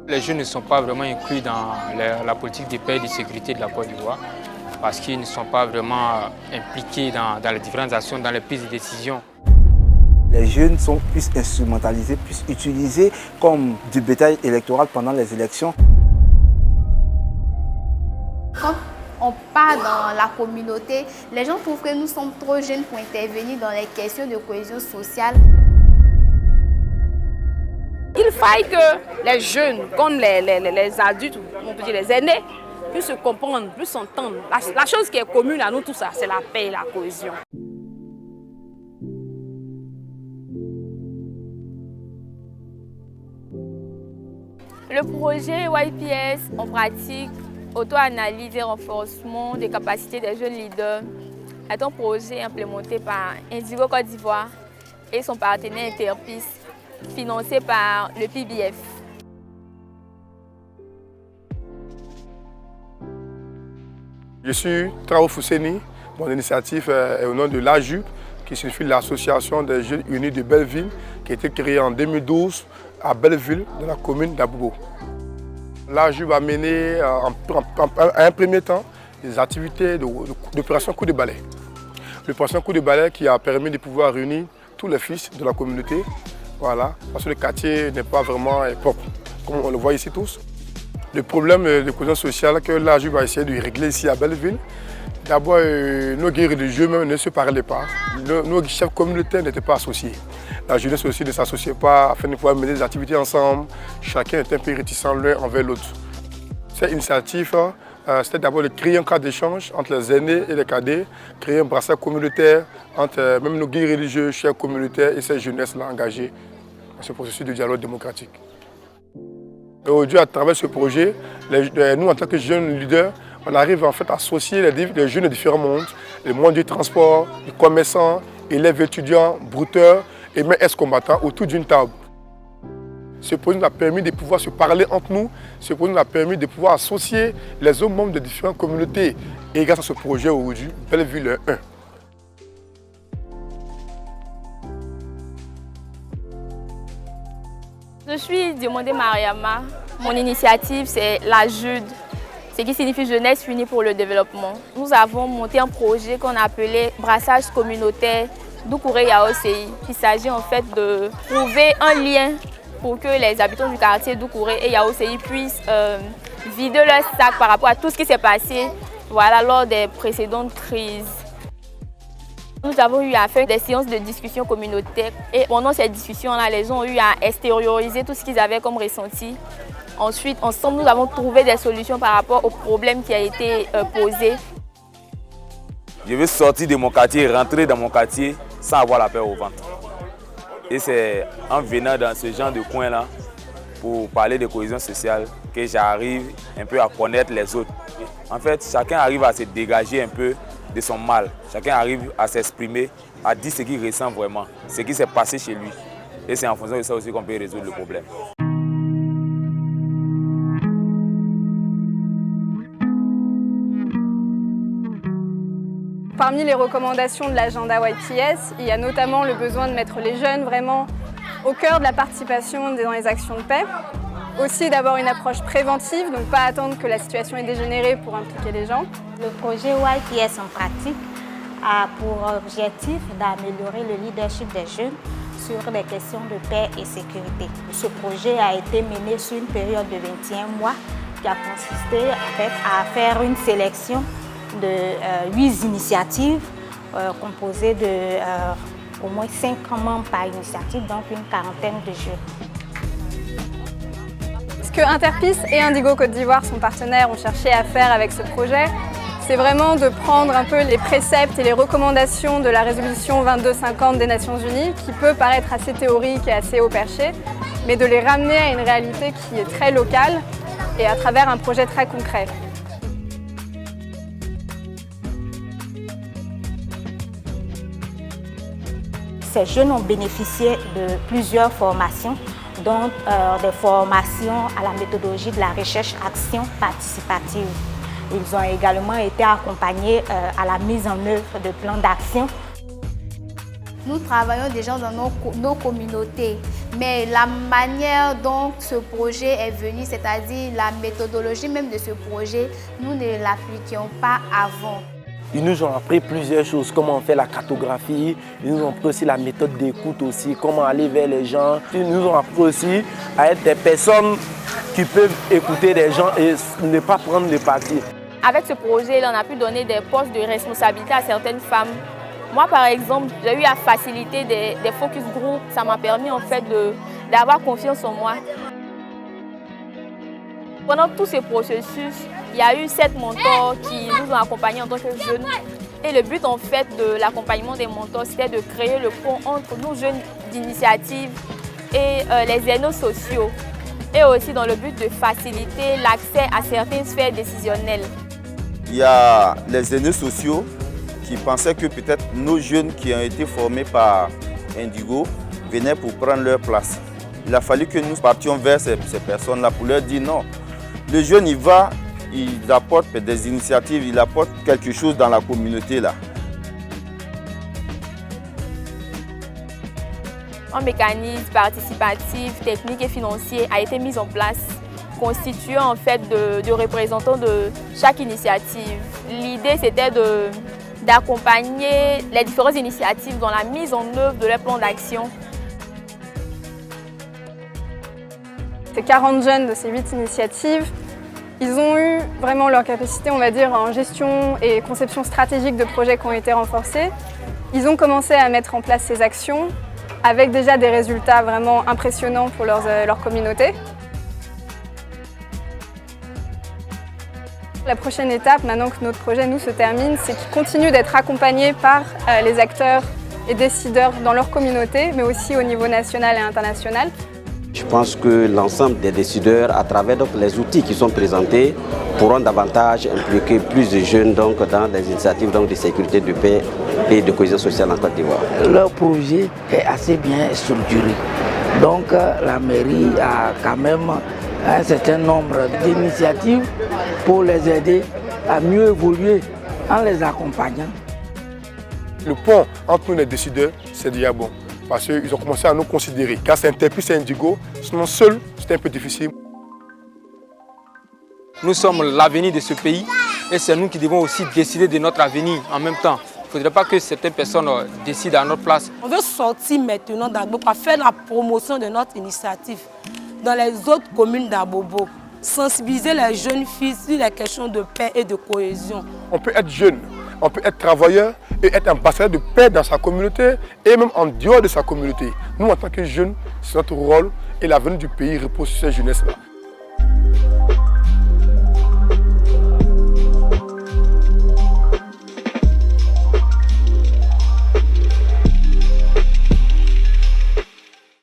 Les jeunes ne sont pas vraiment inclus dans la politique de paix et de sécurité de la Côte d'Ivoire parce qu'ils ne sont pas vraiment impliqués dans les différentes actions, dans les prises de décision. Les jeunes sont plus instrumentalisés, plus utilisés comme du bétail électoral pendant les élections. Quand on part dans la communauté, les gens trouvent que nous sommes trop jeunes pour intervenir dans les questions de cohésion sociale. Il faille que les jeunes, comme les adultes, on peut dire les aînés, puissent se comprendre, puissent s'entendre. La chose qui est commune à nous tous, c'est la paix et la cohésion. Le projet YPS en pratique, auto-analyse et renforcement des capacités des jeunes leaders est un projet implémenté par Indigo Côte d'Ivoire et son partenaire Interpis, financé par le PBF. Je suis Trao Fousseni, mon initiative est au nom de l'AJUP, qui signifie l'Association des Jeunes Unis de Belleville, qui a été créée en 2012 à Belleville, dans la commune d'Aboubo. L'AJUP a mené en un premier temps des activités d'opération coup de balai. L'opération coup de balai qui a permis de pouvoir réunir tous les fils de la communauté, voilà, parce que le quartier n'est pas vraiment propre, comme on le voit ici tous. Le problème de cohésion sociale que l'AJUP va essayer de régler ici à Belleville, d'abord nos guerriers religieux même ne se parlaient pas, nos chefs communautaires n'étaient pas associés. La jeunesse aussi ne s'associait pas afin de pouvoir mener des activités ensemble, chacun était un peu réticent l'un envers l'autre. Cette initiative, c'était d'abord de créer un cadre d'échange entre les aînés et les cadets, créer un brassard communautaire entre même nos guerriers religieux, chefs communautaires et cette jeunesse-là engagée dans ce processus de dialogue démocratique. Aujourd'hui, à travers ce projet, nous, en tant que jeunes leaders, on arrive en fait à associer les jeunes de différents mondes, le monde du transport, du commerçant, élèves étudiants, brouteurs et même ex-combattants autour d'une table. Ce projet nous a permis de pouvoir se parler entre nous, ce projet nous a permis de pouvoir associer les autres membres de différentes communautés. Et grâce à ce projet aujourd'hui, Belleville 1. Je suis Diomandé Mariama. Mon initiative, c'est la JUD, ce qui signifie Jeunesse Unie pour le Développement. Nous avons monté un projet qu'on appelait Brassage communautaire Doucouré Yaosei. Il s'agit en fait de trouver un lien pour que les habitants du quartier Doucouré et Yaosei puissent vider leur sac par rapport à tout ce qui s'est passé lors des précédentes crises. Nous avons eu à faire des séances de discussion communautaire et pendant ces discussions-là, les gens ont eu à extérioriser tout ce qu'ils avaient comme ressenti. Ensuite, ensemble, nous avons trouvé des solutions par rapport aux problèmes qui ont été posés. Je veux sortir de mon quartier, rentrer dans mon quartier sans avoir la peur au ventre. Et c'est en venant dans ce genre de coin-là, pour parler de cohésion sociale, que j'arrive un peu à connaître les autres. En fait, chacun arrive à se dégager un peu de son mal. Chacun arrive à s'exprimer, à dire ce qu'il ressent vraiment, ce qui s'est passé chez lui. Et c'est en fonction de ça aussi qu'on peut résoudre le problème. Parmi les recommandations de l'agenda YPS, il y a notamment le besoin de mettre les jeunes vraiment au cœur de la participation dans les actions de paix. Aussi d'avoir une approche préventive, donc pas attendre que la situation ait dégénéré pour impliquer les gens. Le projet YPS en pratique a pour objectif d'améliorer le leadership des jeunes sur les questions de paix et sécurité. Ce projet a été mené sur une période de 21 mois qui a consisté en fait, à faire une sélection de 8 initiatives composées de au moins 5 membres par initiative, donc une quarantaine de jeunes. Ce que Interpis et Indigo Côte d'Ivoire, son partenaire, ont cherché à faire avec ce projet, c'est vraiment de prendre un peu les préceptes et les recommandations de la résolution 2250 des Nations Unies, qui peut paraître assez théorique et assez haut perché, mais de les ramener à une réalité qui est très locale et à travers un projet très concret. Ces jeunes ont bénéficié de plusieurs formations, dont des formations à la méthodologie de la recherche-action participative. Ils ont également été accompagnés à la mise en œuvre de plans d'action. Nous travaillons déjà dans nos communautés. Mais la manière dont ce projet est venu, c'est-à-dire la méthodologie même de ce projet, nous ne l'appliquions pas avant. Ils nous ont appris plusieurs choses, comment on fait la cartographie, ils nous ont appris aussi la méthode d'écoute aussi, comment aller vers les gens. Ils nous ont appris aussi à être des personnes qui peuvent écouter les gens et ne pas prendre le parti. Avec ce projet, on a pu donner des postes de responsabilité à certaines femmes. Moi, par exemple, j'ai eu à faciliter des focus group. Ça m'a permis en fait d'avoir confiance en moi. Pendant tout ce processus, il y a eu 7 mentors qui nous ont accompagnés en tant que jeunes. Et le but en fait de l'accompagnement des mentors, c'était de créer le pont entre nous jeunes d'initiative et les aînés sociaux. Et aussi dans le but de faciliter l'accès à certaines sphères décisionnelles. Il y a les aînés sociaux qui pensaient que peut-être nos jeunes qui ont été formés par Indigo venaient pour prendre leur place. Il a fallu que nous partions vers ces personnes-là pour leur dire non. Le jeune, il va, il apporte des initiatives, il apporte quelque chose dans la communauté là. Un mécanisme participatif, technique et financier a été mis en place, constituant en fait de représentants de chaque initiative. L'idée c'était d'accompagner les différentes initiatives dans la mise en œuvre de leur plan d'action. Ces 40 jeunes de ces 8 initiatives, ils ont eu vraiment leur capacité, on va dire, en gestion et conception stratégique de projets qui ont été renforcées. Ils ont commencé à mettre en place ces actions avec déjà des résultats vraiment impressionnants pour leur communauté. La prochaine étape, maintenant que notre projet se termine, c'est qu'ils continuent d'être accompagnés par les acteurs et décideurs dans leur communauté, mais aussi au niveau national et international. Je pense que l'ensemble des décideurs, à travers les outils qui sont présentés, pourront davantage impliquer plus de jeunes dans des initiatives de sécurité, de paix et de cohésion sociale en Côte d'Ivoire. Leur projet est assez bien structuré. Donc la mairie a quand même un certain nombre d'initiatives pour les aider à mieux évoluer en les accompagnant. Le pont entre nous les décideurs, c'est déjà bon. Parce qu'ils ont commencé à nous considérer. Car c'est Interpis et Indigo, sinon seul, c'était un peu difficile. Nous sommes l'avenir de ce pays et c'est nous qui devons aussi décider de notre avenir en même temps. Il ne faudrait pas que certaines personnes décident à notre place. On veut sortir maintenant d'Abobo pour faire la promotion de notre initiative dans les autres communes d'Abobo. Sensibiliser les jeunes filles sur les questions de paix et de cohésion. On peut être jeune, on peut être travailleur et être ambassadeur de paix dans sa communauté et même en dehors de sa communauté. Nous, en tant que jeunes, c'est notre rôle et l'avenir du pays repose sur cette jeunesse-là.